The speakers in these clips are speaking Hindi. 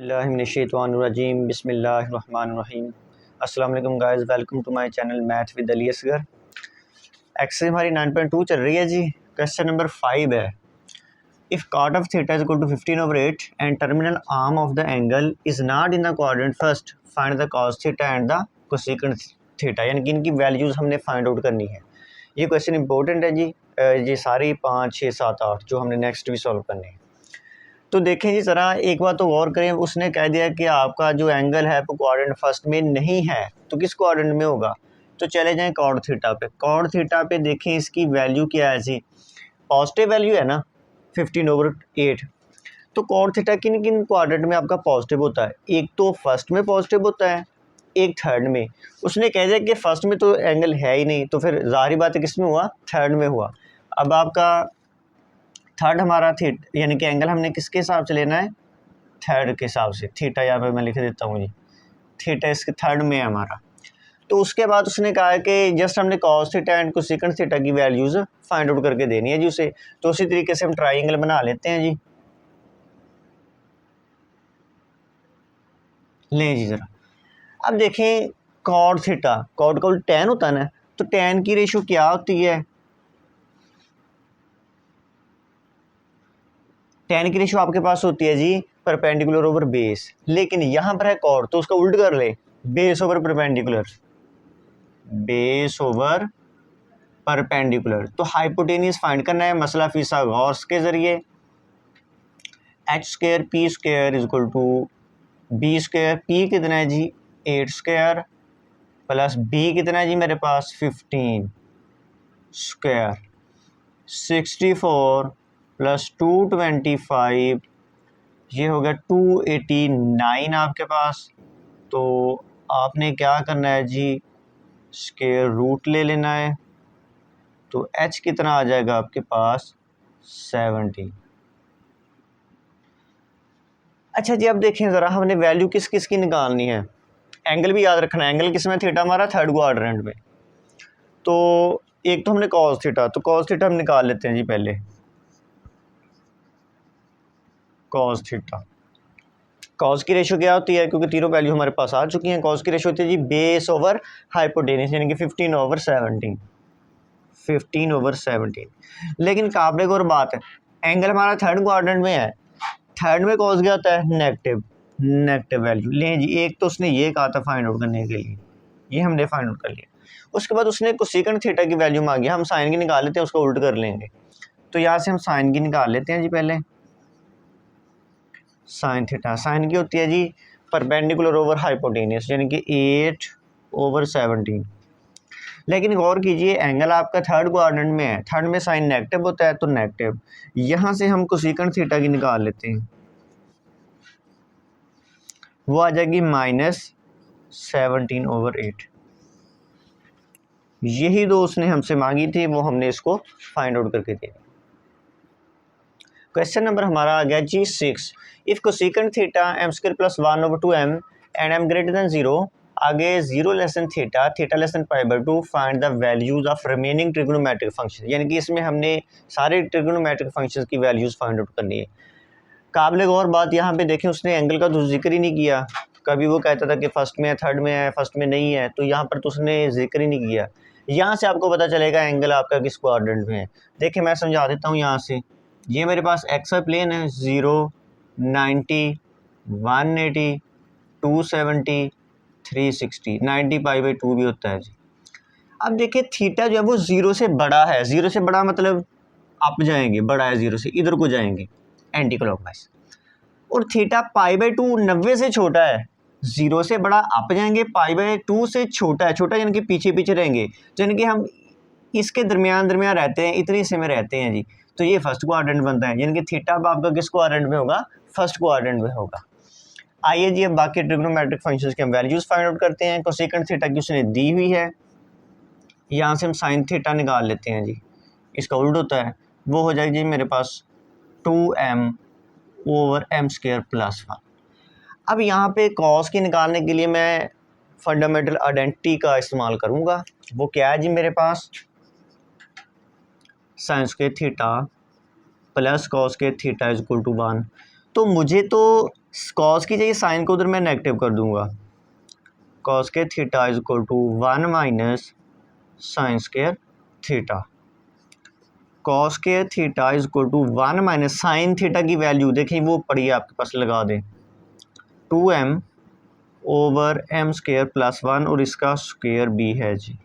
बिस्मिल्लाहिर्रहमानिर्रहीम बिस्मिल्लाहिर्रहमानिर्रहीम। अस्सलाम वालेकुम guys, welcome to my channel math with Ali Asgar. Exercise हमारी 9.2 चल रही है जी। क्वेश्चन नंबर 5 है, if cot of theta is equal to 15/8 and terminal arm of the angle is not in the quadrant, first find the cos theta and the cosecant theta. यानी कि इनकी वैल्यूज़ हमने फाइंड आउट करनी है। ये क्वेश्चन इंपॉर्टेंट है जी। ये सारी 5, 6, 7, 8 जो हमने नेक्स्ट भी सॉल्व करने हैं। तो देखें जी, ज़रा एक बात तो गौर करें, उसने कह दिया कि आपका जो एंगल है वो क्वाड्रेंट फर्स्ट में नहीं है, तो किस क्वाड्रेंट में होगा? तो चले जाएं कॉड थीटा पे। कॉड थीटा पे देखें इसकी वैल्यू क्या है जी, पॉजिटिव वैल्यू है ना 15/8। तो कॉड थीटा किन किन क्वाड्रेंट में आपका पॉजिटिव होता है? एक तो फर्स्ट में पॉजिटिव होता है, एक थर्ड में। उसने कह दिया कि फर्स्ट में तो एंगल है ही नहीं, तो फिर ज़ाहिर बात है किस में हुआ? थर्ड में हुआ। अब आपका थर्ड हमारा यानी कि एंगल हमने किसके हिसाब से लेना है? थर्ड के हिसाब से। थीटा यहाँ पे मैं लिख देता हूँ जी, थीटा इसके थर्ड में है हमारा। तो उसके बाद उसने कहा है कि जस्ट हमने cos theta and cosecant theta की वैल्यूज़ फाइंड आउट करके देनी है जी उसे। तो उसी तरीके से हम ट्राइंगल बना लेते हैं जी। लें जी ज़रा, अब देखें कॉड थीटा, कॉड का टैन होता है ना, तो टैन की रेशो क्या होती है? टैन की रेशो आपके पास होती है जी परपेंडिकुलर ओवर बेस, लेकिन यहाँ पर है कॉड तो उसका उल्ट कर ले, base over perpendicular, base over perpendicular. तो हाइपोटेनियस फाइंड करना है मसला फिसागोरस के जरिए। H square P square is equal to B square. P कितना है जी? 8 स्क्वायर प्लस बी कितना है जी मेरे पास? 15 स्क्वायर। 64 प्लस 225, ये हो गया 289 आपके पास। तो आपने क्या करना है जी, स्क्वायर रूट ले लेना है। तो h कितना आ जाएगा आपके पास? 70। अच्छा जी, अब देखें ज़रा, हमने वैल्यू किस किस की निकालनी है। एंगल भी याद रखना है, एंगल किस में? थीटा हमारा थर्ड क्वाड्रेंट में। तो एक तो हमने कॉस थीटा, तो कॉस थीटा हम निकाल लेते हैं जी पहले। कॉस थीटा, कॉस की रेशो क्या होती है? क्योंकि तीनों वैल्यू हमारे पास आ चुकी हैं। कॉस की रेशो होती है जी बेस ओवर हाइपोटेनियस, यानी कि 15/17। 15/17। लेकिन काबले को और बात है, एंगल हमारा थर्ड क्वाड्रेंट में है। थर्ड में कॉस क्या होता है? Negative, negative value. लें जी, एक तो उसने ये कहा था फाइंड आउट करने के लिए, ये हमने फाइंड आउट कर लिया। उसके बाद उसने कोसेकेंट थीटा की वैल्यू मांगी, हम साइन की निकाल लेते हैं, उसको उल्ट कर लेंगे। तो यहाँ से हम साइन की निकाल लेते हैं जी पहले। साइन थीटा, साइन की होती है जी परपेंडिकुलर ओवर हाइपोटेनियस, यानी कि 8/17। लेकिन गौर कीजिए, एंगल आपका थर्ड क्वाड्रेंट में है, थर्ड में साइन नेगेटिव होता है, तो नेगेटिव। यहाँ से हम कोसेकेंट थीटा की निकाल लेते हैं, वो आ जाएगी -17/8। यही दो उसने हमसे मांगी थी, वो हमने इसको फाइंड आउट करके दिया। क्वेश्चन नंबर हमारा आ गया जी 6, if cosecant theta m² + 1/2m and m greater than 0, आगे 0 less than theta, theta less than π/2, find the values of remaining trigonometric function. यानी कि इसमें हमने सारे ट्रिग्नोमेट्रिक फंक्शंस की वैल्यूज फाइंड आउट करनी है। काबिल गौर बात यहाँ पे देखें, उसने एंगल का तो जिक्र ही नहीं किया। कभी वो कहता था कि फर्स्ट में है, थर्ड में है, फर्स्ट में नहीं है, तो यहाँ पर तो उसने जिक्र ही नहीं किया। यहाँ से आपको पता चलेगा एंगल आपका किस क्वाड्रेंट में है। देखिए मैं समझा देता हूँ। यहाँ से ये मेरे पास एक्स वाई प्लेन है, 0, 90, 180, 270, 360, 90 π/2 भी होता है जी। अब देखिए थीटा जो है वो 0 से बड़ा है। 0 से बड़ा मतलब अप जाएंगे, बड़ा है 0 से, इधर को जाएंगे एंटी क्लॉकवाइज। और थीटा π/2 90 से छोटा है। 0 से बड़ा अप जाएंगे, π/2 से छोटा है, छोटा यानी कि पीछे पीछे रहेंगे, यानी कि हम इसके दरमियान दरमियान रहते हैं, इतने हिस्से में रहते हैं जी। तो ये फर्स्ट क्वाड्रेंट बनता है, यानी कि थीटा अब आपका किस क्वाड्रेंट में होगा? फर्स्ट क्वाड्रेंट में होगा। आइए जी, अब बाकी ट्रिग्नोमेट्रिक फंक्शंस के हम वैल्यूज फाइंड आउट करते हैं। कोसेकेंट थीटा की उसने दी हुई है, यहाँ से हम साइन थीटा निकाल लेते हैं जी। इसका उल्ट होता है, वो हो जाएगी जी मेरे पास 2m/m² + 1। अब यहाँ पे कॉस की निकालने के लिए मैं फंडामेंटल आइडेंटिटी का इस्तेमाल करूँगा। वो क्या है जी मेरे पास? Sine square theta plus cos square theta is equal to 1। तो मुझे तो कॉस की चाहिए साइन को उधर मैं नेगेटिव कर दूंगा, कॉस के theta is equal to 1 minus sine square theta. Cos के theta is equal to 1 minus sine theta की वैल्यू देखिए वो पड़ी है आपके पास, लगा दें 2m over m square plus 1 और इसका स्क्वायर भी है जी।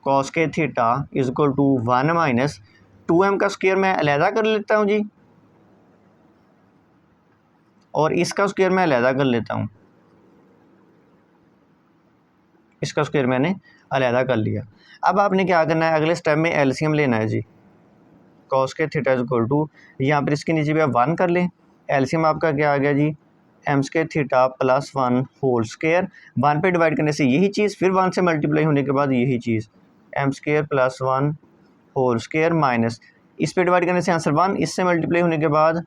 कॉस के theta is equal to 1 minus 2m का स्क्वायर मैं अलहदा कर लेता हूँ जी, और इसका स्क्वायर मैं अलहदा कर लेता हूँ, इसका स्क्वायर मैंने अलहदा कर लिया। अब आपने क्या करना है, अगले स्टेप में एलसीएम लेना है जी। कॉस के थीटा इज इक्वल टू, यहाँ पर इसके नीचे भी आप 1 कर लें, एलसीएम आपका क्या आ गया जी, M square theta plus 1 whole square, 1 पे डिवाइड करने से यही चीज़, फिर 1 से मल्टीप्लाई होने के बाद यही चीज़, M square plus 1 whole square minus इस पे डिवाइड करने से आंसर 1, इससे मल्टीप्लाई होने के बाद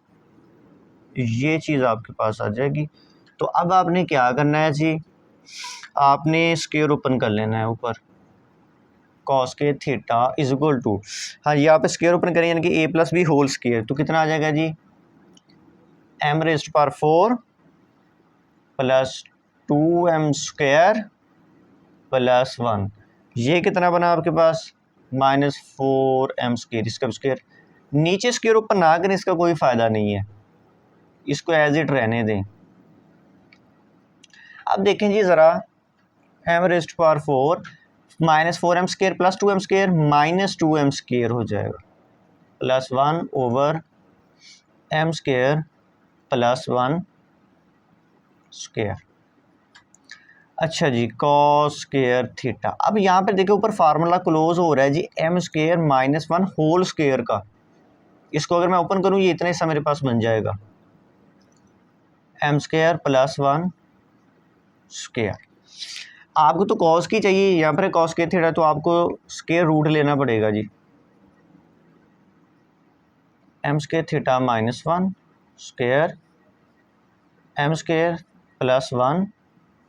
ये चीज़ आपके पास आ जाएगी। तो अब आपने क्या करना है जी, आपने स्क्वायर ओपन कर लेना है ऊपर, कॉस के थीटा इज इक्वल टू, हाँ यहाँ पे स्क्वायर ओपन करें यानी कि A plus B whole square, तो कितना आ जाएगा जी, M raised power 4 plus 2m square plus 1, ये कितना बना आपके पास, माइनस 4m स्क्वायर, इसका स्क्वायर, नीचे स्क्वायर ऊपर ना करें, इसका कोई फ़ायदा नहीं है, इसको एज इट रहने दें। अब देखें जी ज़रा, M raised power 4 minus 4m square plus 2m square minus 2m square हो जाएगा, plus 1 over m square plus 1 square. अच्छा जी, कॉस स्क्वायर थीटा, अब यहाँ पे देखिए ऊपर फार्मूला क्लोज हो रहा है जी, M square minus 1 whole square का, इसको अगर मैं ओपन करूँ ये इतना हिस्सा मेरे पास बन जाएगा, एम स्क्वायर प्लस 1 स्क्वायर। आपको तो कॉस की चाहिए, यहाँ पर कॉस स्क्वायर थीटा, तो आपको स्क्वायर रूट लेना पड़ेगा जी, M square theta minus 1 square M square plus 1,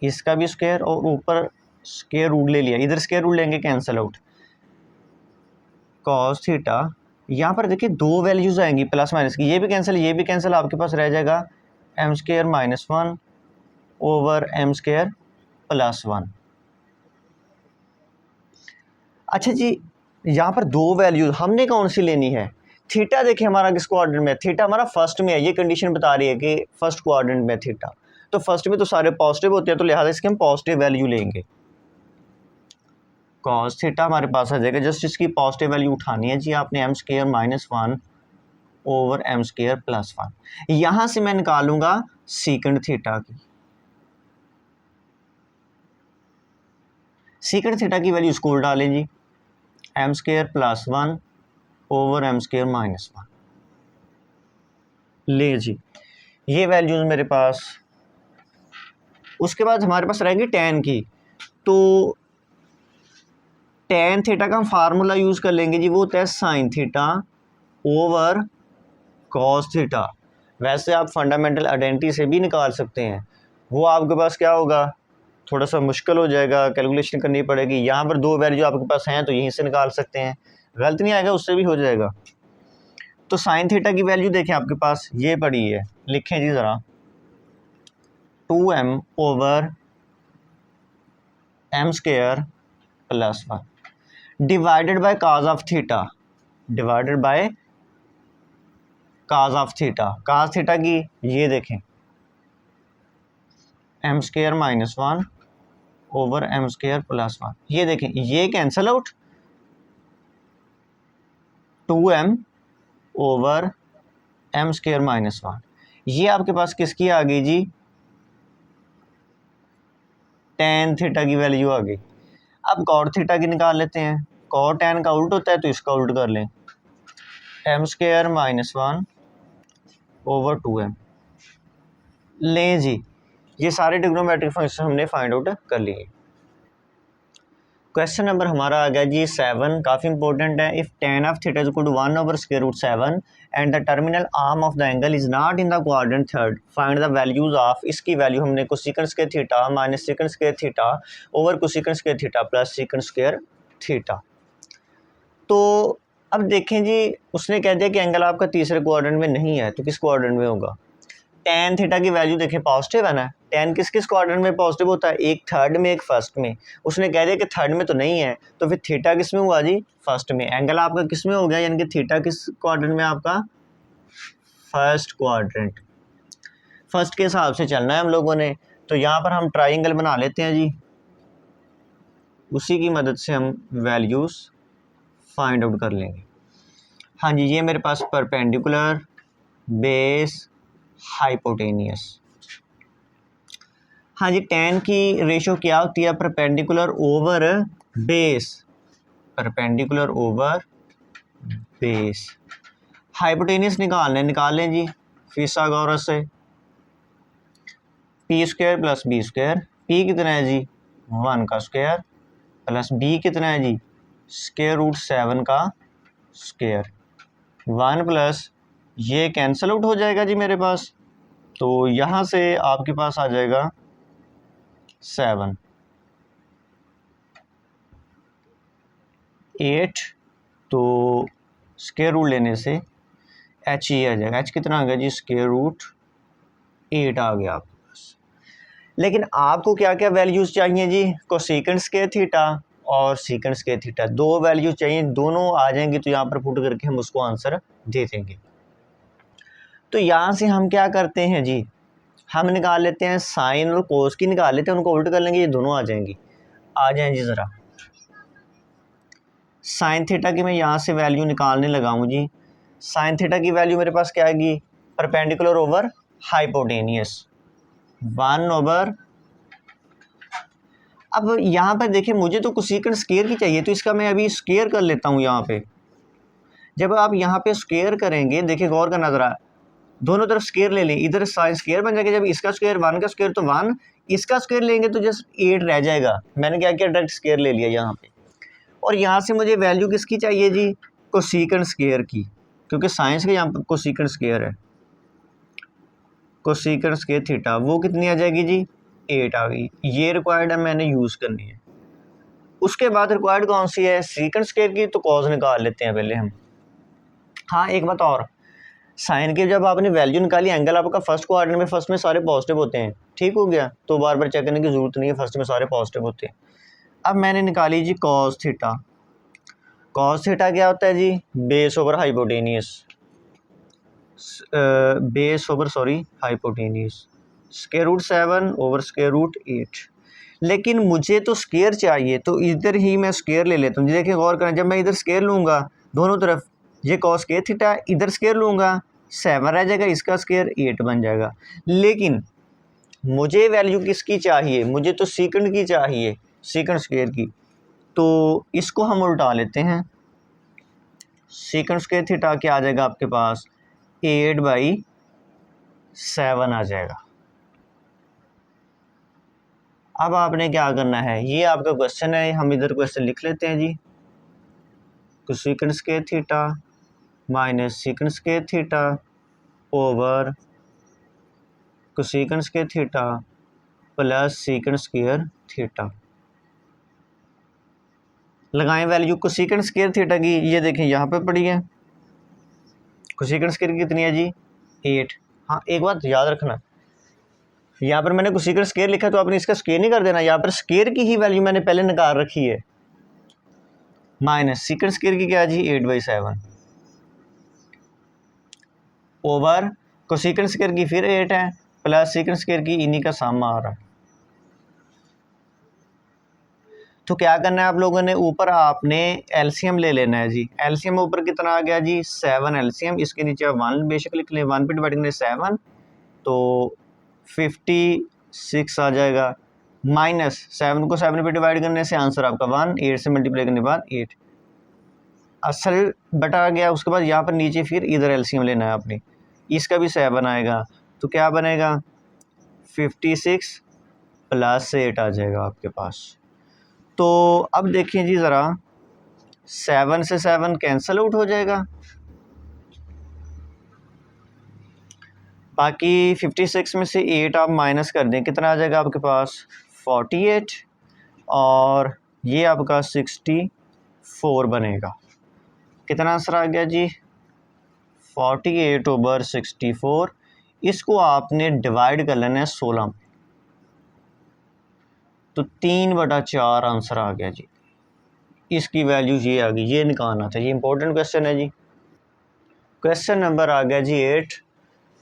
इसका भी स्क्वायर और ऊपर स्क्वायर रूट ले लिया, इधर स्क्वायर रूट लेंगे कैंसिल आउट, कॉस थीटा, यहाँ पर देखिए दो वैल्यूज आएंगी प्लस माइनस की, ये भी कैंसिल, आपके पास रह जाएगा M square minus 1 over M square plus 1। अच्छा जी, यहाँ पर दो वैल्यूज हमने कौन सी लेनी है, थीटा देखिए हमारा किस क्वाड्रेंट में है, थीटा हमारा फर्स्ट में है, ये कंडीशन बता रही है कि फर्स्ट क्वाड्रेंट में थीटा, तो फर्स्ट में तो सारे पॉजिटिव होते हैं, तो लिहाजा इसके हम पॉजिटिव वैल्यू लेंगे, कॉस थीटा हमारे पास आ जाएगा, जस्ट इसकी पॉजिटिव वैल्यू उठानी है जी आपने, M square minus 1 over M square plus 1, यहाँ से मैं निकालूंगा सीकेंड थीटा की, सीकेंड थीटा की वैल्यू इसको डालें जी, M square plus 1 over M square minus 1, ले जी ये वैल्यूज मेरे पास। उसके बाद हमारे पास रहेगी टेन की, तो टेन थीटा का हम फार्मूला यूज़ कर लेंगे जी, वो होता है sine theta over cos theta. वैसे आप फंडामेंटल आइडेंटिटी से भी निकाल सकते हैं, वो आपके पास क्या होगा, थोड़ा सा मुश्किल हो जाएगा, कैलकुलेशन करनी पड़ेगी, यहाँ पर दो वैल्यू आपके पास हैं तो यहीं से निकाल सकते हैं, गलत नहीं आएगा, उससे भी हो जाएगा। तो साइन थीटा की वैल्यू देखें आपके पास ये पड़ी है, लिखें जी ज़रा, 2m over M square plus 1 divided by cos of theta, divided by cos of theta, cos theta की ये देखें M square minus 1 over M square plus 1, ये देखें ये cancel out, 2m over M square minus 1, ये आपके पास किसकी आ गई जी, टेन थीटा की वैल्यू आ गई। अब कॉट थीटा की निकाल लेते हैं, कॉट टेन का उल्ट होता है तो इसका उल्ट कर लें, M square minus 1 over 2m, लें जी ये सारे ट्रिग्नोमेट्रिक फंक्शन हमने फाइंड आउट कर लिए। क्वेश्चन नंबर हमारा आ गया जी 7, काफ़ी इंपॉर्टेंट है, if tan of theta is equal to 1 over square root 7 and the terminal arm of the angle is not in the quadrant third, find the values of, इसकी वैल्यू हमने cosecant square theta minus secant square theta over cosecant square theta plus secant square theta. तो अब देखें जी, उसने कह दिया कि एंगल आपका तीसरे क्वाड्रेंट में नहीं है, तो किस क्वाड्रेंट में होगा, टेन थीटा की वैल्यू देखें पॉजिटिव है ना, टेन किस किस क्वाड्रेंट में पॉजिटिव होता है, एक थर्ड में एक फर्स्ट में। उसने कह दिया कि थर्ड में तो नहीं है, तो फिर थीटा किस में हुआ जी, फर्स्ट में। एंगल आपका किस में हो गया, यानी कि थीटा किस क्वाड्रेंट में आपका, फर्स्ट क्वाड्रेंट। फर्स्ट के हिसाब से चलना है हम लोगों ने। तो यहाँ पर हम ट्राइंगल बना लेते हैं जी, उसी की मदद से हम वैल्यूज़ फाइंड आउट कर लेंगे। हाँ जी, ये मेरे पास परपेंडिकुलर, बेस, हाइपोटेनियस। हाँ जी, टेन की रेशो क्या होती है, perpendicular over base, perpendicular over base. Hypotenuse निकाल लें जी फिसागोरस से, P square plus B square. P कितना है जी, 1 का स्क्वायर, प्लस बी कितना है जी, स्क्वायर रूट 7 का स्क्वायर। 1 प्लस ये कैंसिल आउट हो जाएगा जी मेरे पास, तो यहाँ से आपके पास आ जाएगा 7, 8, तो स्क्वायर रूट लेने से एच ये आ जाएगा। एच कितना आ गया जी, स्क्वायर रूट 8 आ गया आपके पास। लेकिन आपको क्या क्या वैल्यूज़ चाहिए जी, कोसेकेंट स्क्वायर थीटा और सीकेंट स्क्वायर थीटा, दो वैल्यू चाहिए, दोनों आ जाएंगी तो यहाँ पर पुट करके हम उसको आंसर दे देंगे। तो यहाँ से हम क्या करते हैं जी, हम निकाल लेते हैं साइन और कोस की, निकाल लेते हैं, उनको उल्ट कर लेंगे, ये दोनों आ जाएंगी। आ जाएं जी ज़रा, साइन थीटा की मैं यहाँ से वैल्यू निकालने लगा हूँ जी। साइन थीटा की वैल्यू मेरे पास क्या आएगी, परपेंडिकुलर ओवर हाइपोटेनियस, 1 ओवर। अब यहाँ पर देखिए मुझे तो कोसेकेंट स्क्वायर की चाहिए, तो इसका मैं अभी स्क्वायर कर लेता हूँ यहाँ पे। जब आप यहाँ पे स्क्वायर करेंगे, देखिए गौर का नजरा, दोनों तरफ स्क्वायर ले लें, इधर साइन स्क्वायर बन जाएगा, जब इसका स्क्वायर 1 का स्क्वायर तो 1, इसका स्क्वायर लेंगे तो जस्ट 8 रह जाएगा। मैंने क्या किया, डायरेक्ट स्क्वायर ले लिया यहाँ पे। और यहाँ से मुझे वैल्यू किसकी चाहिए जी, कोसेकेंट स्क्वायर की, क्योंकि साइंस के यहाँ पर कोसेकेंट स्क्वायर है, कोसेकेंट स्क्वायर थीटा, वो कितनी आ जाएगी जी, 8 आ गई। ये रिक्वायर्ड है, मैंने यूज़ करनी है। उसके बाद रिक्वायर्ड कौन सी है, सीकेंट स्क्वायर की, तो कॉज निकाल लेते हैं पहले हम। हाँ एक बात और, साइन की जब आपने वैल्यू निकाली, एंगल आपका फर्स्ट क्वाड्रेंट में, फर्स्ट में सारे पॉजिटिव होते हैं, ठीक हो गया, तो बार बार चेक करने की जरूरत नहीं है, फर्स्ट में सारे पॉजिटिव होते हैं। अब मैंने निकाली जी कॉस थीटा। कॉस थीटा क्या होता है जी, base over hypotenuse, base over sorry hypotenuse, square root 7 over square root 8। लेकिन मुझे तो स्क्वायर चाहिए, तो इधर ही मैं स्क्वायर ले लेता हूँ। देखिए गौर करें, जब मैं इधर स्क्वायर लूँगा दोनों तरफ, ये कॉस स्क्वायर थीटा, इधर स्क्वायर लूँगा 7 रह जाएगा, इसका स्क्वायर 8 बन जाएगा। लेकिन मुझे वैल्यू किसकी चाहिए, मुझे तो सीकेंट की चाहिए, सीकेंट स्क्वायर की। तो इसको हम उल्टा लेते हैं, सीकेंट स्क्वायर थीटा क्या आ जाएगा आपके पास, 8/7 आ जाएगा। अब आपने क्या करना है, ये आपका क्वेश्चन है, हम इधर क्वेश्चन लिख लेते हैं जी, cosecant square theta minus secant square theta over cosecant square theta plus secant square theta. लगाएं वैल्यू कोसेकेंट स्क्वायर थीटा की, ये देखें यहाँ पे पड़ी है, कोसेकेंट स्क्वायर की कितनी है जी, 8। हाँ एक बात याद रखना, यहाँ पर मैंने कोसेकेंट स्क्वायर लिखा तो आपने इसका स्क्वायर नहीं कर देना, यहाँ पर स्क्वायर की ही वैल्यू मैंने पहले निकाल रखी है, माइनस सीकेंट स्क्वायर की क्या है जी, 8/7 ओवर कोसेकेंट स्क्वायर की फिर 8 है, प्लस सीकेंट स्क्वायर की, इन्हीं का सम आ रहा है। तो क्या करना है आप लोगों ने, ऊपर आपने एलसीएम ले लेना है जी। एलसीएम ऊपर कितना आ गया जी, 7 एलसीएम, इसके नीचे 1 बेशक लिख लें, 1 पे डिवाइड करने 7 तो 56 आ जाएगा, माइनस 7 को 7 पे डिवाइड करने से आंसर आपका 1, 8 से मल्टीप्लाई करने के बाद 8 असल बटा गया। उसके बाद यहाँ पर नीचे फिर इधर एलसीएम लेना है आपने, इसका भी 7 आएगा, तो क्या बनेगा 56 प्लस 8 आ जाएगा आपके पास। तो अब देखिए जी ज़रा, 7 से 7 कैंसल आउट हो जाएगा, बाकी 56 में से 8 आप माइनस कर दें, कितना आ जाएगा आपके पास 48, और ये आपका 64 बनेगा। कितना आंसर आ गया जी, 48/64। इसको आपने डिवाइड कर लेना है 16, तो 3/4 आंसर आ गया जी। इसकी वैल्यू ये आ गई, ये निकालना था। ये इंपॉर्टेंट क्वेश्चन है जी। क्वेश्चन नंबर आ गया जी 8।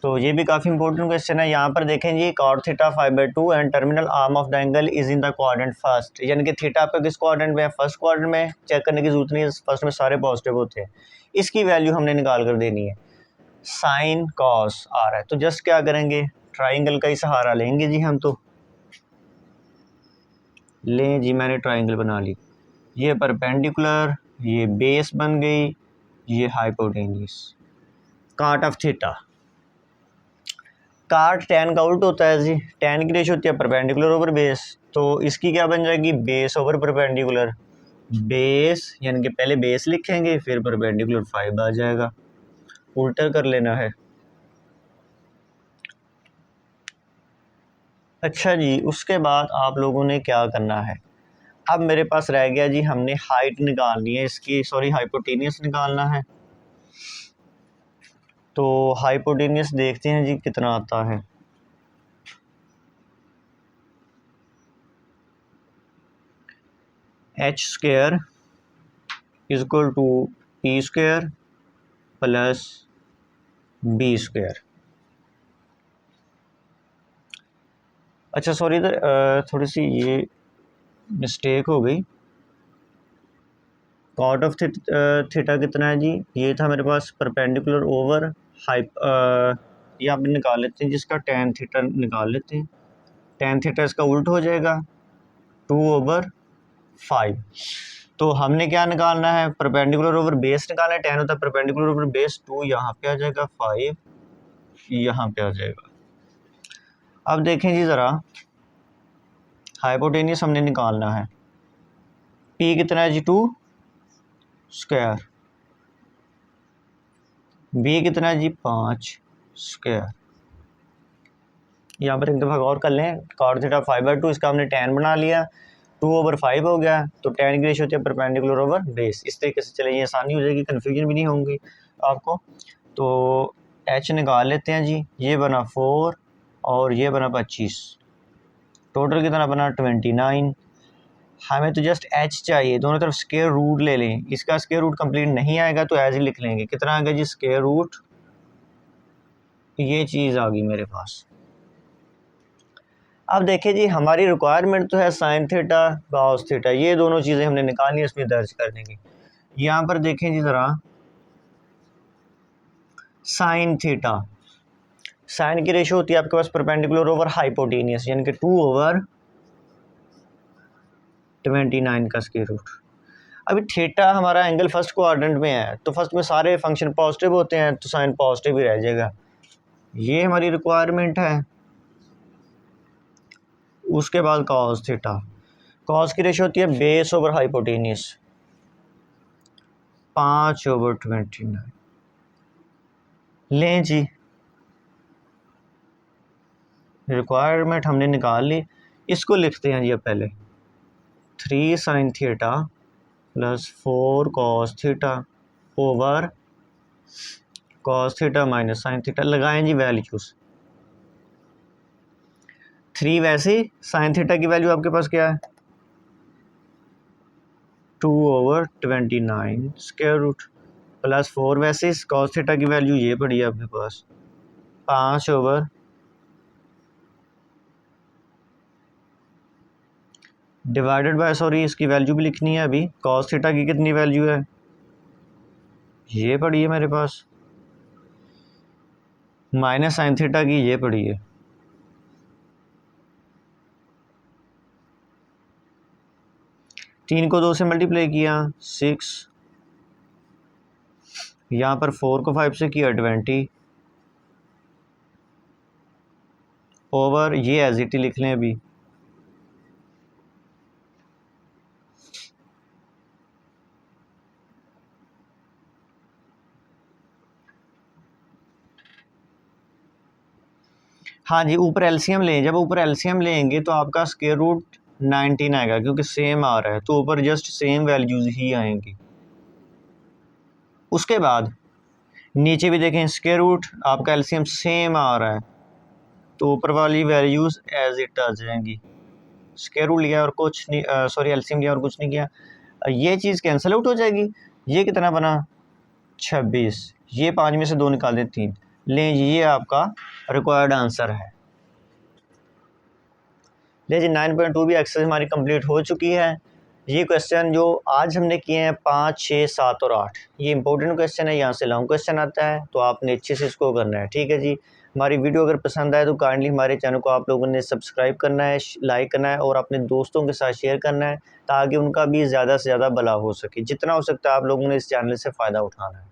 तो ये भी काफ़ी इंपॉर्टेंट क्वेश्चन है। यहाँ पर देखें जी, cot theta 5/2 and terminal arm of the angle is in the quadrant first, यानी कि थीटा आपका किस क्वाड्रेंट में है? फर्स्ट क्वाड्रेंट में। चेक करने की जरूरत नहीं है, फर्स्ट में सारे पॉजिटिव होते हैं। इसकी वैल्यू हमने निकाल कर देनी है। साइन कॉस आ रहा है, तो जस्ट क्या करेंगे, ट्राइंगल का ही सहारा लेंगे जी हम। तो लें जी, मैंने ट्राइंगल बना ली। ये परपेंडिकुलर, ये बेस बन गई, ये हाइपोटेन्यूस। काट ऑफ थीटा, काट टैन का उल्ट होता है जी। टैन की रेशो होती है परपेंडिकुलर ओवर बेस, तो इसकी क्या बन जाएगी? Base over perpendicular. बेस यानी कि पहले बेस लिखेंगे, फिर परपेंडिकुलर 5 आ जाएगा। उल्टा कर लेना है। अच्छा जी, उसके बाद आप लोगों ने क्या करना है? अब मेरे पास रह गया जी, हमने हाइट निकालनी है इसकी, सॉरी हाइपोटेनियस निकालना है। तो हाइपोटेनियस देखते हैं जी कितना आता है। h² equal to p² plus b²। अच्छा सॉरी, इधर थोड़ी सी ये मिस्टेक हो गई। कॉट ऑफ थीटा कितना है जी? ये था मेरे पास परपेंडिकुलर ओवर ये आप निकाल लेते हैं जिसका टैन थीटा निकाल लेते हैं। टैन थीटा इसका उल्ट हो जाएगा 2/5। तो हमने क्या निकालना है? परपेंडिकुलर ओवर बेस निकालना है। टैन होता है परपेंडिकुलर ओवर बेस, 2 यहाँ पे आ जाएगा, 5 यहाँ पे आ जाएगा। अब देखें जी ज़रा, हाइपोटेनियस हमने निकालना है। p कितना है जी? 2²। b कितना है जी? 5²। यहाँ पर एक दफ़ा गौर कर लें, cot थीटा 5/2, इसका हमने टैन बना लिया, 2/5 हो गया। तो टैन की रेशो होती है परपेंडिकुलर ओवर बेस। इस तरीके से चले, ये आसानी हो जाएगी, कन्फ्यूजन भी नहीं होंगी आपको। तो h निकाल लेते हैं जी। ये बना 4 और ये बना 25, टोटल कितना बना? 29। हमें तो जस्ट h चाहिए, दोनों तरफ स्क्वायर रूट ले लें। इसका स्क्वायर रूट कंप्लीट नहीं आएगा तो एज ही लिख लेंगे। कितना आ गया जी? स्क्वायर रूट, ये चीज़ आ गई मेरे पास। अब देखिए जी, हमारी रिक्वायरमेंट तो है साइन थीटा कॉस थीटा, ये दोनों चीज़ें हमने निकालनी है, इसमें दर्ज कर देंगे। यहाँ पर देखें जी ज़रा, साइन थीटा, साइन की रेशो होती है आपके पास परपेंडिकुलर ओवर हाइपोटेनियस, यानी कि 2/29 का स्क्वायर रूट। अभी थीटा हमारा एंगल फर्स्ट क्वाड्रेंट में है, तो फर्स्ट में सारे फंक्शन पॉजिटिव होते हैं, तो साइन पॉजिटिव ही रह जाएगा। ये हमारी रिक्वायरमेंट है। उसके बाद कॉस थीटा, कॉस की रेशो होती है बेस ओवर हाइपोटेनियस, 5/29। लें जी, रिक्वायरमेंट हमने निकाल ली। इसको लिखते हैं जी अब पहले, 3 sine theta plus 4 cos theta over cos theta minus sine theta. लगाएं जी वैल्यूज़। 3 वैसे ही, साइन थीटा की वैल्यू आपके पास क्या है? 2/29 स्क्वायर रूट, प्लस 4 वैसे ही, कॉस थीटा की वैल्यू ये पड़ी है आपके पास, 5 डिवाइडेड बाय, सॉरी इसकी वैल्यू भी लिखनी है अभी। कॉस थीटा की कितनी वैल्यू है? ये पड़ी है मेरे पास, माइनस साइन थीटा की ये पड़ी है। तीन को 2 से मल्टीप्लाई किया 6, यहाँ पर 4 को 5 से किया 20, ओवर ये एज इट ही लिख लें अभी। हाँ जी, ऊपर एलसीएम लें। जब ऊपर एलसीएम लेंगे तो आपका स्क्वायर रूट 19 आएगा, क्योंकि सेम आ रहा है, तो ऊपर जस्ट सेम वैल्यूज़ ही आएंगी। उसके बाद नीचे भी देखें, स्क्वायर रूट आपका एलसीएम सेम आ रहा है, तो ऊपर वाली वैल्यूज़ एज इट आ जाएंगी। स्क्वायर रूट लिया और कुछ नहीं, सॉरी एलसीएम लिया और कुछ नहीं किया, ये चीज़ कैंसिल आउट हो जाएगी। ये कितना बना 26, ये 5 में से 2 निकाल दें 3, लें जी ये आपका रिक्वायर्ड आंसर है। ले जी 9.2 भी एक्सरसाइज हमारी कंप्लीट हो चुकी है। ये क्वेश्चन जो आज हमने किए हैं 5, 6, 7 और 8, ये इंपॉर्टेंट क्वेश्चन है, यहाँ से लॉन्ग क्वेश्चन आता है, तो आपने अच्छे से इसको करना है। ठीक है जी, हमारी वीडियो अगर पसंद आए तो काइंडली हमारे चैनल को आप लोगों ने सब्सक्राइब करना है, लाइक करना है और अपने दोस्तों के साथ शेयर करना है, ताकि उनका भी ज़्यादा से ज़्यादा भला हो सके। जितना हो सकता है आप लोगों ने इस चैनल से फ़ायदा उठाना है।